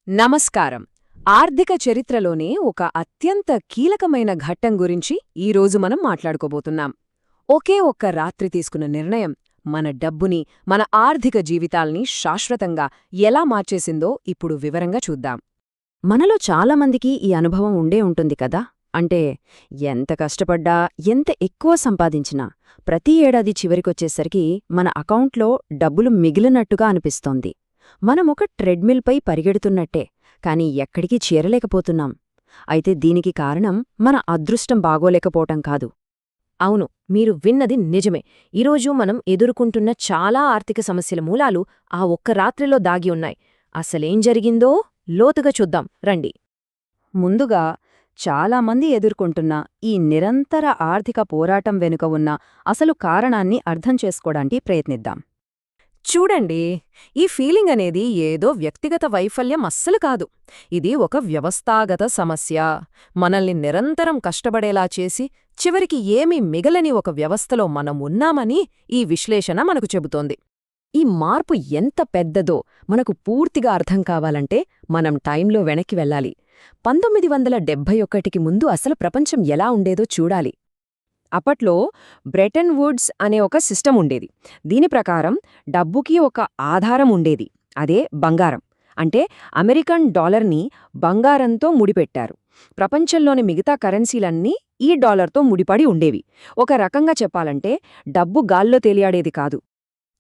నమస్కారం. ఆర్థిక చరిత్రలోనే ఒక అత్యంత కీలకమైన ఘట్టం గురించి ఈరోజు మనం మాట్లాడుకోబోతున్నాం. ఒకే ఒక్క రాత్రి తీసుకున్న నిర్ణయం మన డబ్బుని, మన ఆర్థిక జీవితాల్ని శాశ్వతంగా ఎలా మార్చేసిందో ఇప్పుడు వివరంగా చూద్దాం. మనలో చాలామందికి ఈ అనుభవం ఉండే ఉంటుంది కదా. అంటే ఎంత కష్టపడ్డా, ఎంత ఎక్కువ సంపాదించినా ప్రతి ఏడాది చివరికొచ్చేసరికి మన అకౌంట్లో డబ్బులు మిగిలినట్టుగా అనిపిస్తోంది. మనమొక ట్రెడ్మిల్పై పరిగెడుతున్నట్టే, కాని ఎక్కడికి చేరలేకపోతున్నాం. అయితే దీనికి కారణం మన అదృష్టం బాగోలేకపోవటం కాదు. అవును, మీరు విన్నది నిజమే. ఈరోజు మనం ఎదుర్కొంటున్న చాలా ఆర్థిక సమస్యల మూలాలు ఆ ఒక్క రాత్రిలో దాగి ఉన్నాయి. అసలేం జరిగిందో లోతుగా చూద్దాం రండి. ముందుగా చాలామంది ఎదుర్కొంటున్న ఈ నిరంతర ఆర్థిక పోరాటం వెనుక ఉన్న అసలు కారణాన్ని అర్థం చేసుకోవడానికి ప్రయత్నిద్దాం. చూడండి, ఈ ఫీలింగ్ అనేది ఏదో వ్యక్తిగత వైఫల్యం అస్సలు కాదు. ఇది ఒక వ్యవస్థాగత సమస్య. మనల్ని నిరంతరం కష్టపడేలా చేసి చివరికి ఏమీ మిగలని ఒక వ్యవస్థలో మనం ఉన్నామని ఈ విశ్లేషణ మనకు చెబుతోంది. ఈ మార్పు ఎంత పెద్దదో మనకు పూర్తిగా అర్థం కావాలంటే మనం టైంలో వెనక్కి వెళ్ళాలి. 1971కి ముందు అసలు ప్రపంచం ఎలా ఉండేదో చూడాలి. అప్పట్లో బ్రెటన్ వుడ్స్ అనే ఒక సిస్టమ్ ఉండేది. దీని ప్రకారం డబ్బుకి ఒక ఆధారం ఉండేది, అదే బంగారం. అంటే అమెరికన్ డాలర్ని బంగారంతో ముడిపెట్టారు. ప్రపంచంలోని మిగతా కరెన్సీలన్నీ ఈ డాలర్తో ముడిపడి ఉండేవి. ఒక రకంగా చెప్పాలంటే డబ్బు గాల్లో తేలియాడేది కాదు.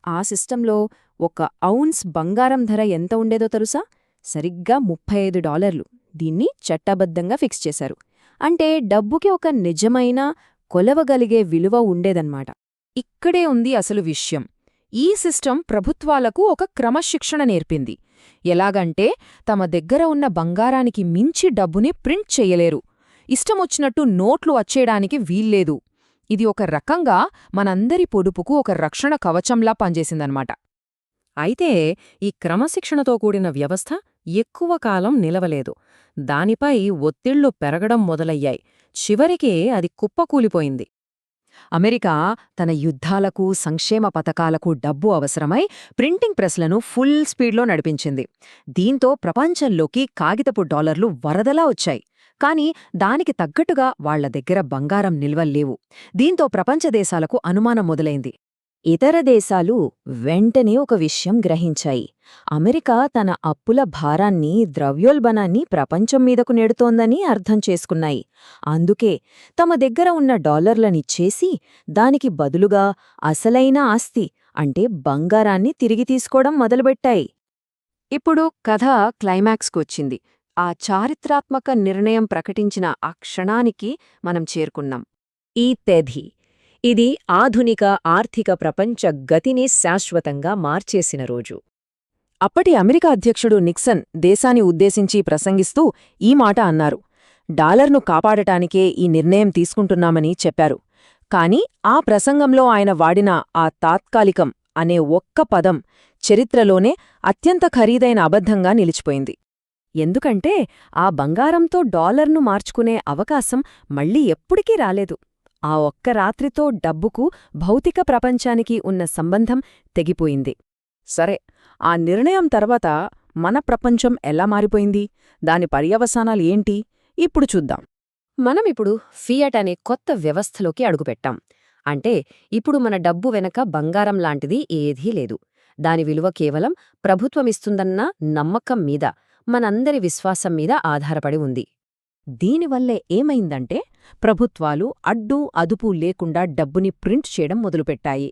ఆ సిస్టంలో ఒక ఔన్స్ బంగారం ధర ఎంత ఉండేదో తెలుసా? సరిగ్గా $35. దీన్ని చట్టబద్ధంగా ఫిక్స్ చేశారు. అంటే డబ్బుకి ఒక నిజమైన కొలవగలిగే విలువ ఉండేదన్నమాట. ఇక్కడే ఉంది అసలు విషయం. ఈ సిస్టమ్ ప్రభుత్వాలకు ఒక క్రమశిక్షణ నేర్పింది. ఎలాగంటే తమ దగ్గర ఉన్న బంగారానికి మించి డబ్బుని ప్రింట్ చెయ్యలేరు, ఇష్టమొచ్చినట్టు నోట్లు వచ్చేయడానికి వీల్లేదు. ఇది ఒక రకంగా మనందరి పొడుపుకు ఒక రక్షణ కవచంలా పనిచేసిందన్నమాట. అయితే ఈ క్రమశిక్షణతో కూడిన వ్యవస్థ ఎక్కువ కాలం నిలవలేదు. దానిపై ఒత్తిళ్లు పెరగడం మొదలయ్యాయి. చివరికి అది కుప్పకూలిపోయింది. అమెరికా తన యుద్ధాలకు, సంక్షేమ పథకాలకు డబ్బు అవసరమై ప్రింటింగ్ ప్రెస్లను ఫుల్ స్పీడ్లో నడిపించింది. దీంతో ప్రపంచంలోకి కాగితపు డాలర్లు వరదలా వచ్చాయి. కాని దానికి తగ్గట్టుగా వాళ్ల దగ్గర బంగారం నిల్వల్లేవు. దీంతో ప్రపంచ దేశాలకు అనుమానం మొదలైంది. ఇతర దేశాలు వెంటనే ఒక విషయం గ్రహించాయి. అమెరికా తన అప్పుల భారాన్ని, ద్రవ్యోల్బణాన్ని ప్రపంచం మీదకు నెడుతోందని అర్థం చేసుకున్నాయి. అందుకే తమ దగ్గర ఉన్న డాలర్లనిచ్చేసి దానికి బదులుగా అసలైన ఆస్తి అంటే బంగారాన్ని తిరిగి తీసుకోవడం మొదలుపెట్టాయి. ఇప్పుడు కథ క్లైమాక్స్కొచ్చింది. ఆ చారిత్రాత్మక నిర్ణయం ప్రకటించిన ఆ క్షణానికి మనం చేరుకున్నాం. ఈ తేదీ ఇది ఆధునిక ఆర్థిక ప్రపంచ గతిని శాశ్వతంగా మార్చేసిన రోజు. అప్పటి అమెరికా అధ్యక్షుడు నిక్సన్ దేశాన్ని ఉద్దేశించి ప్రసంగిస్తూ ఈ మాట అన్నారు. డాలర్ను కాపాడటానికే ఈ నిర్ణయం తీసుకుంటున్నామని చెప్పారు. కాని ఆ ప్రసంగంలో ఆయన వాడిన ఆ తాత్కాలికం అనే ఒక్క పదం చరిత్రలోనే అత్యంత ఖరీదైన అబద్ధంగా నిలిచిపోయింది. ఎందుకంటే ఆ బంగారంతో డాలర్ను మార్చుకునే అవకాశం మళ్లీ ఎప్పటికీ రాలేదు. ఆ ఒక్క రాత్రితో డబ్బుకు, భౌతిక ప్రపంచానికి ఉన్న సంబంధం తెగిపోయింది. సరే, ఆ నిర్ణయం తర్వాత మన ప్రపంచం ఎలా మారిపోయింది? దాని పర్యవసానాలు ఏంటి? ఇప్పుడు చూద్దాం. మనమిప్పుడు ఫియట్ అనే కొత్త వ్యవస్థలోకి అడుగుపెట్టాం. అంటే ఇప్పుడు మన డబ్బు వెనక బంగారం లాంటిది ఏదీ లేదు. దాని విలువ కేవలం ప్రభుత్వమిస్తుందన్న నమ్మకం మీద, మనందరి విశ్వాసం మీద ఆధారపడి ఉంది. దీనివల్లే ఏమైందంటే ప్రభుత్వాలు అడ్డు అదుపు లేకుండా డబ్బుని ప్రింట్ చేయడం మొదలుపెట్టాయి.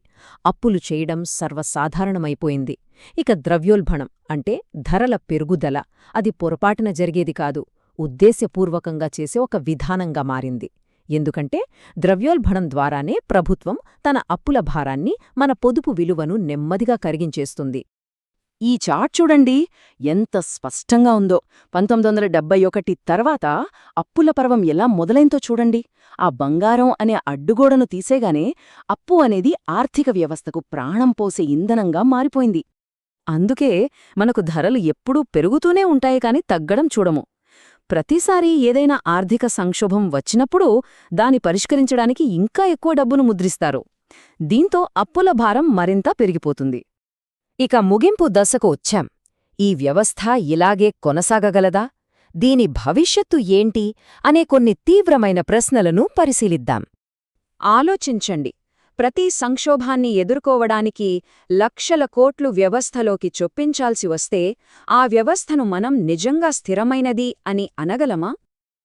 అప్పులు చేయడం సర్వసాధారణమైపోయింది. ఇక ద్రవ్యోల్బణం అంటే ధరల పెరుగుదల, అది పొరపాటున జరిగేది కాదు, ఉద్దేశ్యపూర్వకంగా చేసే ఒక విధానంగా మారింది. ఎందుకంటే ద్రవ్యోల్బణం ద్వారానే ప్రభుత్వం తన అప్పుల భారాన్ని, మన పొదుపు విలువను నెమ్మదిగా కరిగించేస్తుంది. ఈ చార్ట్ చూడండి, ఎంత స్పష్టంగా ఉందో. 1971 తర్వాత అప్పుల పర్వం ఎలా మొదలైందో చూడండి. ఆ బంగారం అనే అడ్డుగోడను తీసేగానే అప్పు అనేది ఆర్థిక వ్యవస్థకు ప్రాణం పోసే ఇంధనంగా మారిపోయింది. అందుకే మనకు ధరలు ఎప్పుడూ పెరుగుతూనే ఉంటాయి కాని తగ్గడం చూడము. ప్రతిసారీ ఏదైనా ఆర్థిక సంక్షోభం వచ్చినప్పుడు దాన్ని పరిష్కరించడానికి ఇంకా ఎక్కువ డబ్బును ముద్రిస్తారు. దీంతో అప్పుల భారం మరింత పెరిగిపోతుంది. ఇక ముగింపు దశకు వచ్చాం. ఈ వ్యవస్థ ఇలాగే కొనసాగగలదా? దీని భవిష్యత్తు ఏంటి అనే కొన్ని తీవ్రమైన ప్రశ్నలను పరిశీలిద్దాం. ఆలోచించండి. ప్రతి సంక్షోభాన్ని ఎదుర్కోవడానికి లక్షల కోట్లు వ్యవస్థలోకి చొప్పించాల్సి వస్తే ఆ వ్యవస్థను మనం నిజంగా స్థిరమైనది అని అనగలమా?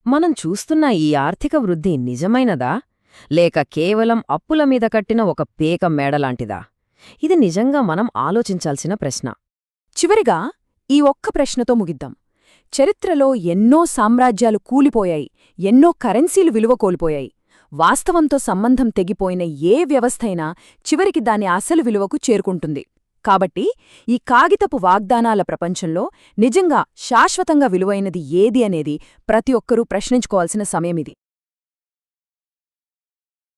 మనం చూస్తున్న ఈ ఆర్థిక వృద్ధి నిజమైనదా, లేక కేవలం అప్పుల మీద కట్టిన ఒక పేక మేడలాంటిదా? ఇది నిజంగా మనం ఆలోచించాల్సిన ప్రశ్న. చివరిగా ఈ ఒక్క ప్రశ్నతో ముగిద్దాం. చరిత్రలో ఎన్నో సామ్రాజ్యాలు కూలిపోయాయి, ఎన్నో కరెన్సీలు విలువ కోల్పోయాయి. వాస్తవంతో సంబంధం తెగిపోయిన ఏ వ్యవస్థైనా చివరికి దాని అసలు విలువకు చేరుకుంటుంది. కాబట్టి ఈ కాగితపు వాగ్దానాల ప్రపంచంలో నిజంగా శాశ్వతంగా విలువైనది ఏది అనేది ప్రతి ఒక్కరూ ప్రశ్నించుకోవాల్సిన సమయమిది.